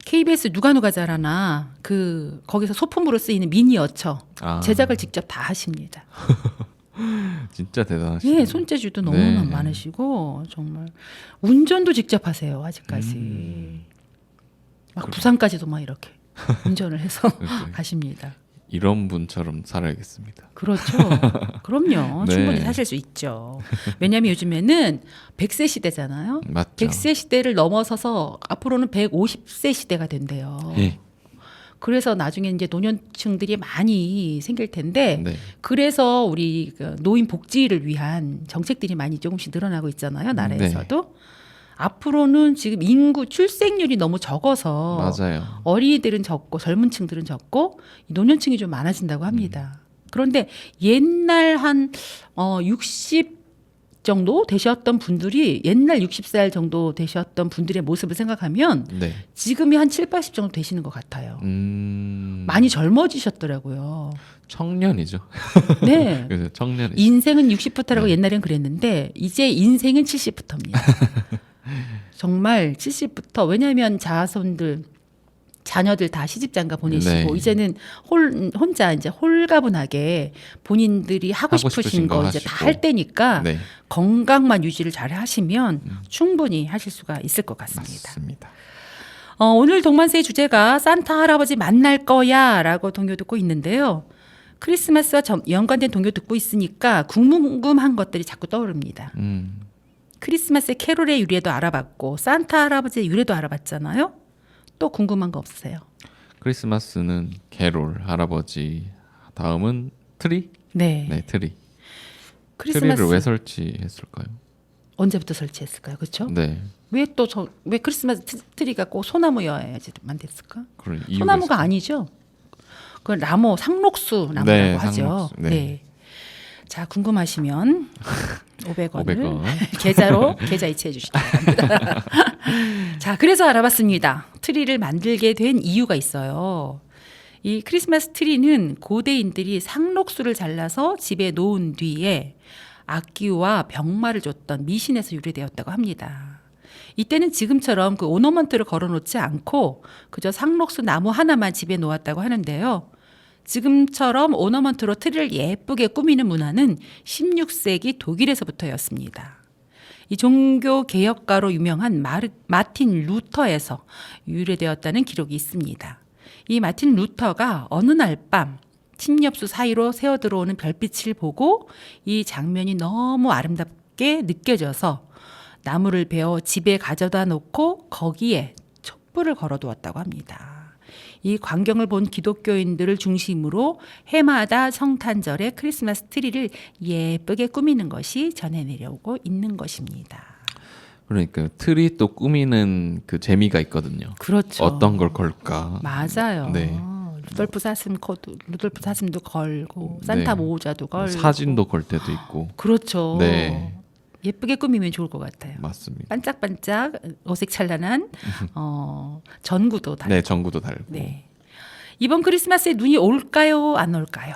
KBS 누가 잘하나 그 거기서 소품으로 쓰이는 미니어처 아. 제작을 직접 다 하십니다. 진짜 대단하시네요. 예, 손재주도 너무나 네. 많으시고 정말 운전도 직접 하세요 아직까지. 막 부산까지도 막 이렇게 운전을 해서 그러니까요. 가십니다. 이런 분처럼 살아야겠습니다. 그렇죠. 그럼요. 네. 충분히 사실 수 있죠. 왜냐하면 요즘에는 100세 시대잖아요. 맞죠? 100세 시대를 넘어서서 앞으로는 150세 시대가 된대요. 예. 그래서 나중에 이제 노년층들이 많이 생길 텐데 네. 그래서 우리 그 노인 복지를 위한 정책들이 많이 조금씩 늘어나고 있잖아요. 나라에서도. 앞으로는 지금 인구 출생률이 너무 적어서 맞아요. 어린이들은 적고 젊은 층들은 적고 노년층이 좀 많아진다고 합니다. 그런데 옛날 한 60 정도 되셨던 분들이 옛날 60살 정도 되셨던 분들의 모습을 생각하면 네. 지금이 한 7, 80 정도 되시는 것 같아요. 많이 젊어지셨더라고요. 청년이죠. 네. 그래서 청년이. 인생은 60부터라고 네. 옛날엔 그랬는데 이제 인생은 70부터입니다. 정말 70부터 왜냐하면 자녀들 다 시집장가 보내시고 네. 이제는 혼자 이제 홀가분하게 본인들이 하고 싶으신 거 이제 다 하시고. 할 때니까 네. 건강만 유지를 잘 하시면 충분히 하실 수가 있을 것 같습니다. 맞습니다. 오늘 동만세의 주제가 산타 할아버지 만날 거야라고 동요 듣고 있는데요. 크리스마스와 연관된 동요 듣고 있으니까 궁금한 것들이 자꾸 떠오릅니다. 크리스마스의 캐롤의 유래도 알아봤고 산타 할아버지의 유래도 알아봤잖아요. 또 궁금한 거 없으세요? 크리스마스는 캐롤 할아버지, 다음은 트리? 네. 네, 트리. 크리스마스 트리를 왜 설치했을까요? 언제부터 설치했을까요? 그렇죠? 네. 왜 크리스마스 트리가 꼭 소나무여야지만 됐을까? 그런 이유가 소나무가 있을까요? 아니죠. 그건 나무, 상록수 나무라고 네, 하죠. 상록수, 네. 네. 자, 궁금하시면 500원을 500원. 계좌로 계좌 이체해 주시기 바랍니다. 자, 그래서 알아봤습니다. 트리를 만들게 된 이유가 있어요. 이 크리스마스 트리는 고대인들이 상록수를 잘라서 집에 놓은 뒤에 악기와 병마를 줬던 미신에서 유래되었다고 합니다. 이때는 지금처럼 그 오너먼트를 걸어놓지 않고 그저 상록수 나무 하나만 집에 놓았다고 하는데요. 지금처럼 오너먼트로 트리를 예쁘게 꾸미는 문화는 16세기 독일에서부터였습니다. 이 종교 개혁가로 유명한 마틴 루터에서 유래되었다는 기록이 있습니다. 이 마틴 루터가 어느 날 밤 침엽수 사이로 새어 들어오는 별빛을 보고 이 장면이 너무 아름답게 느껴져서 나무를 베어 집에 가져다 놓고 거기에 촛불을 걸어두었다고 합니다. 이 광경을 본 기독교인들을 중심으로 해마다 성탄절에 크리스마스 트리를 예쁘게 꾸미는 것이 전해 내려오고 있는 것입니다. 그러니까 트리 또 꾸미는 그 재미가 있거든요. 그렇죠. 어떤 걸 걸까? 맞아요. 네. 루돌프 사슴도 걸고 산타 네. 모자도 걸고 사진도 걸 때도 있고. 그렇죠. 네. 예쁘게 꾸미면 좋을 것 같아요. 맞습니다. 반짝반짝 어색찬란한 전구도 달고. 네, 전구도 달고. 네. 이번 크리스마스에 눈이 올까요? 안 올까요?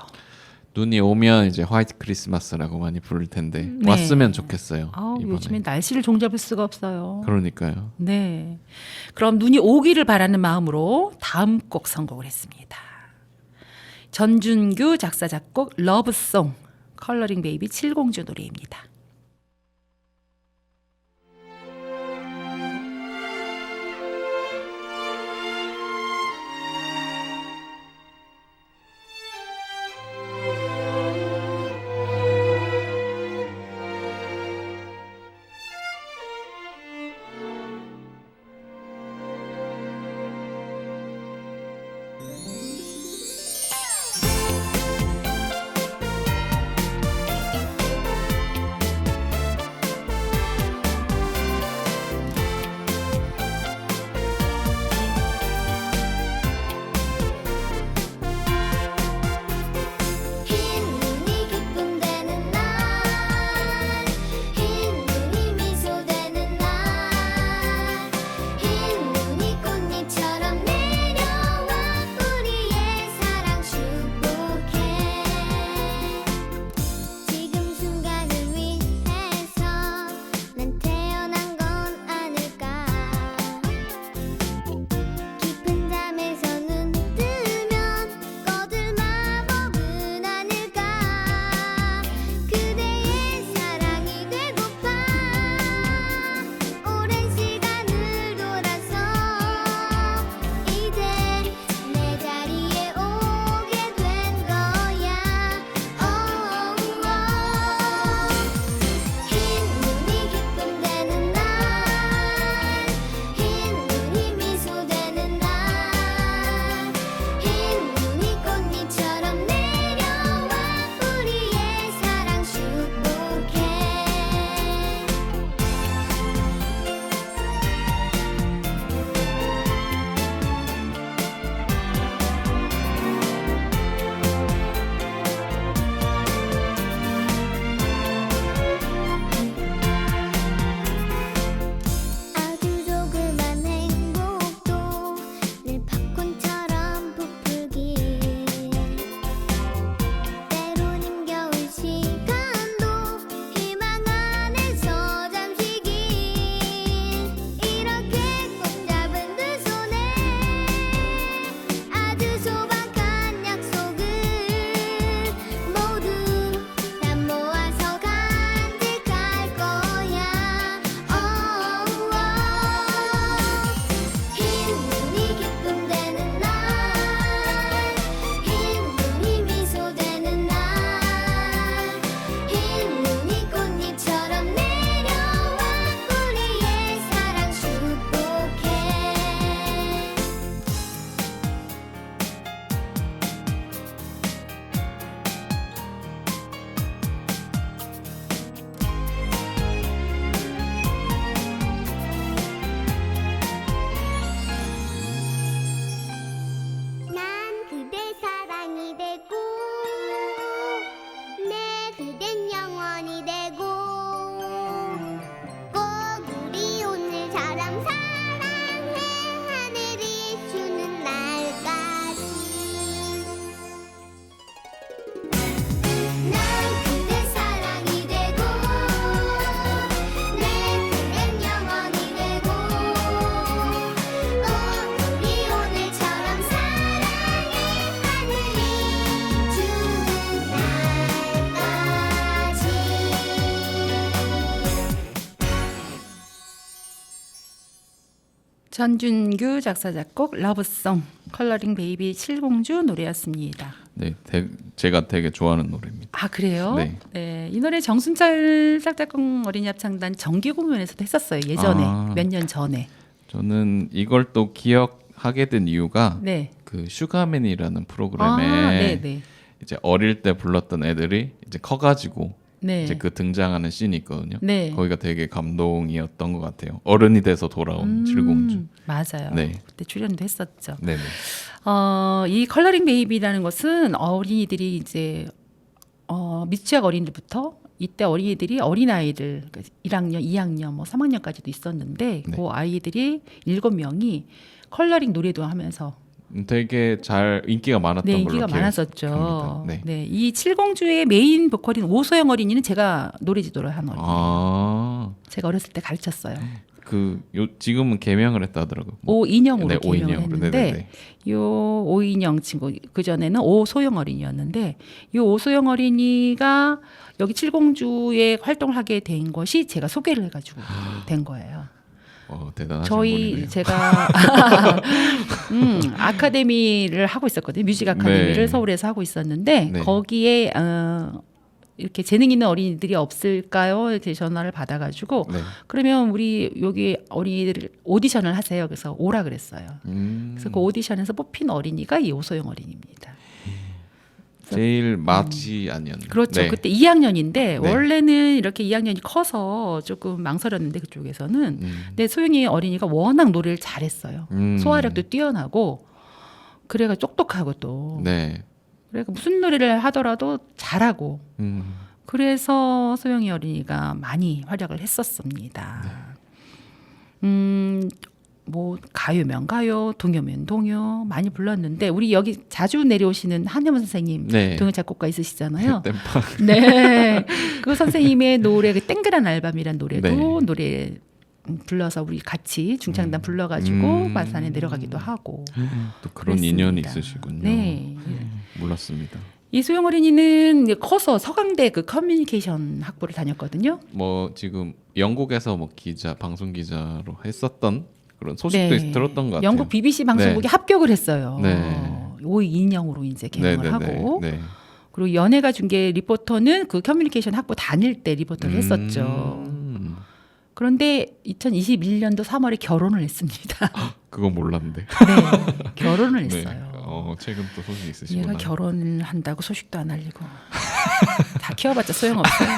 눈이 오면 이제 화이트 크리스마스라고 많이 부를 텐데 네. 왔으면 좋겠어요. 아우, 이번에. 요즘엔 날씨를 종잡을 수가 없어요. 그러니까요. 네. 그럼 눈이 오기를 바라는 마음으로 다음 곡 선곡을 했습니다. 전준규 작사 작곡 러브송 컬러링 베이비 칠공주 노래입니다. 흰 눈이 기쁨 되는 날 흰 눈이 미소 되는 날 흰 눈이 꽃잎처럼 내려와 우리의 사랑 축복해 지금 순간을 위해서 난 태어난 건 아닐까 깊은 잠에서 눈 뜨면 꺼질 마법은 아닐까 그대의 사랑이 되고파 오랜 시간을 돌아서 이제 내 자리에 오게 된 거야 흰 눈이 기쁨 되는 날 흰 눈이 미소 되는 날 흰 눈이 꽃잎처럼 내려와 우리의 사랑 축복해 아주 조그만 행복도 늘 팝콘처럼 부풀기 때론 힘겨운 시간도 희망 안에서 잠시기 이렇게 꼭 잡은 두 손에 아주 소박한 약속을 모두 다 모아서 간직할 거야 흰 눈이 기쁨 되는 날 흰 눈이 미소 되는 날 흰 눈이 꽃잎처럼 내려와 우리의 사랑 축복해 난 그대 사랑이 되고 내 그댄 영원히 되고 꼭 우리 오늘처럼 사랑해 하늘이 주는 날까지 난 그대 사랑이 되고 내 그댄 영원히 되고 꼭 우리 오늘처럼 사랑해 하늘이 주는 날까지 전준규 작사 작곡 러브송 컬러링 베이비 칠공주 노래였습니다. 네, 제가 되게 좋아하는 노래입니다. 아 그래요? 네. 네, 이 노래 정순철 짝짝꿍 어린이 합창단 정기 공연에서도 했었어요. 예전에 아. 몇 년 전에. 저는 이걸 또 기억하게 된 이유가 네. 그 슈가맨이라는 프로그램에 아, 네. 이제 어릴 때 불렀던 애들이 이제 커가지고 네. 이제 그 등장하는 씬이 있거든요. 네. 거기가 되게 감동이었던 것 같아요. 어른이 돼서 돌아온 칠공주. 맞아요. 네. 그때 출연도 했었죠. 네네. 이 컬러링 베이비라는 것은 어린이들이 이제 미취학 어린이들부터 이때 어린이들이 어린아이들 1학년, 2학년, 뭐 3학년까지도 있었는데 네. 그 아이들이 7명이 컬러링 노래도 하면서 되게 잘 인기가 많았던 네, 걸로 인기가 기억합니다. 많았었죠. 네. 네, 이 칠공주의 메인 보컬인 오소영 어린이는 제가 노래 지도를 한 어린이. 아, 제가 어렸을 때 가르쳤어요. 지금은 개명을 했다 하더라고요. 오인영으로 네, 개명을 오인영으로. 했는데 네네네. 요 오인영 친구 그 전에는 오소영 어린이였는데 요 오소영 어린이가 여기 칠공주에 활동을 하게 된 것이 제가 소개를 해가지고 된 거예요. 대단하신 저희 분이네요. 제가 아카데미를 하고 있었거든요. 뮤직 아카데미를 네. 서울에서 하고 있었는데 네. 거기에 이렇게 재능 있는 어린이들이 없을까요? 이렇게 전화를 받아가지고 네. 그러면 우리 여기 어린이들 오디션을 하세요. 그래서 오라 그랬어요. 그래서 그 오디션에서 뽑힌 어린이가 이 오소영 어린이입니다. 제일 맞이 아니었나요? 그렇죠. 네. 그때 2학년인데 네. 원래는 이렇게 2학년이 커서 조금 망설였는데 그쪽에서는 근데 소영이 어린이가 워낙 노래를 잘했어요. 소화력도 뛰어나고 그래가 똑똑하고 또 네. 그래서 무슨 노래를 하더라도 잘하고 그래서 소영이 어린이가 많이 활약을 했었습니다. 뭐 가요면 가요, 동요면 동요 많이 불렀는데 우리 여기 자주 내려오시는 한혜원 선생님 네. 동요 작곡가 있으시잖아요. 땜빵. 네, 그 선생님의 노래 그 땡그란 알밤이란 노래도 네. 노래 불러서 우리 같이 중창단 불러가지고 마산에 내려가기도 하고 또 그런 그랬습니다. 인연이 있으시군요. 네. 몰랐습니다. 이 소영 어린이는 이제 커서 서강대 그 커뮤니케이션 학부를 다녔거든요. 뭐 지금 영국에서 뭐 기자, 방송 기자로 했었던 그런 소식도 들었던 것 같아요. 영국 BBC 방송국에 네. 합격을 했어요. 네. 5인형으로 이제 개명을 네네네. 하고 네. 그리고 연예가 중계 리포터는 그 커뮤니케이션 학부 다닐 때 리포터를 했었죠. 그런데 2021년도 3월에 결혼을 했습니다. 그건 몰랐는데. 네, 결혼을 네. 했어요. 최근 또 소식이 있으시구나. 얘가 결혼을 한다고 소식도 안 알리고 다 키워봤자 소용없어요.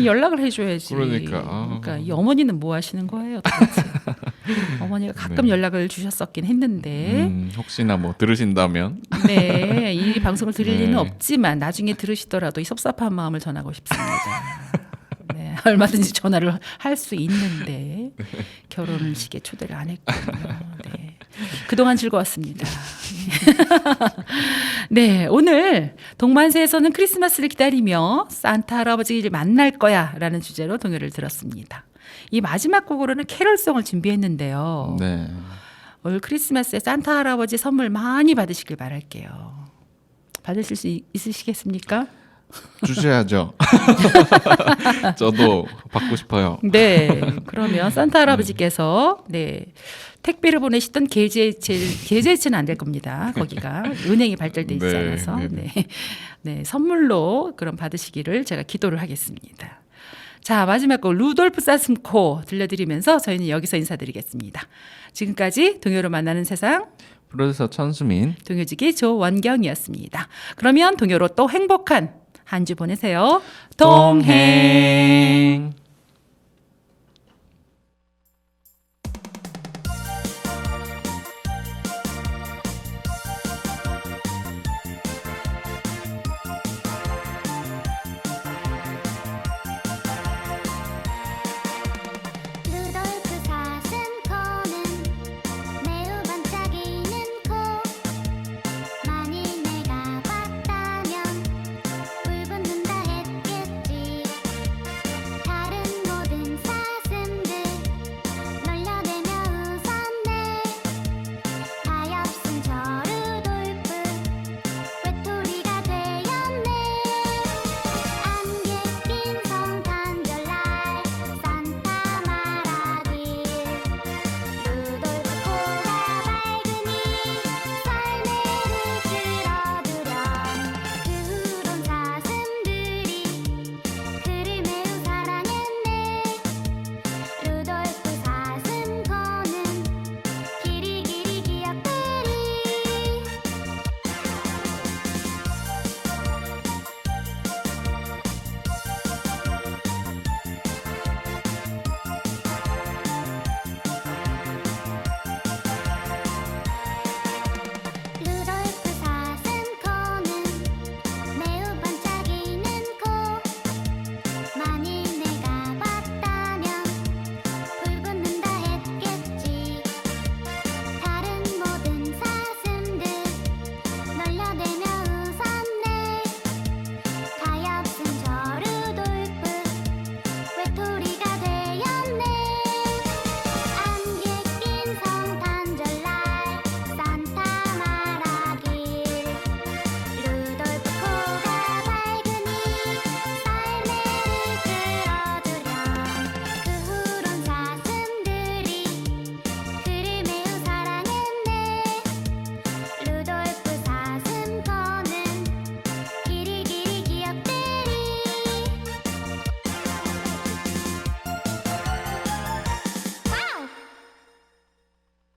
연락을 해줘야지. 그러니까, 이 어머니는 뭐 하시는 거예요, 도대체? 어머니가 가끔 네. 연락을 주셨었긴 했는데, 혹시나 뭐 들으신다면 네, 이 방송을 들을 네. 리는 없지만 나중에 들으시더라도 이 섭섭한 마음을 전하고 싶습니다. 네, 얼마든지 전화를 할 수 있는데 결혼식에 초대를 안 했군요. 네. 그동안 즐거웠습니다. 네, 오늘 동만세에서는 크리스마스를 기다리며 산타 할아버지를 만날 거야 라는 주제로 동요를 들었습니다. 이 마지막 곡으로는 캐럴송을 준비했는데요. 네. 올 크리스마스에 산타 할아버지 선물 많이 받으시길 바랄게요. 받으실 수 있으시겠습니까? 주셔야죠. 저도 받고 싶어요. 네, 그러면 산타 할아버지께서 네 택배를 보내시던 계좌이체는 안 될 겁니다. 거기가 은행이 발달돼 있지 네, 않아서 네, 네, 네 선물로 그럼 받으시기를 제가 기도를 하겠습니다. 자, 마지막 곡 루돌프 사슴코 들려드리면서 저희는 여기서 인사드리겠습니다. 지금까지 동요로 만나는 세상 프로듀서 천수민. 동요지기 조원경이었습니다. 그러면 동요로 또 행복한 한 주 보내세요. 동행.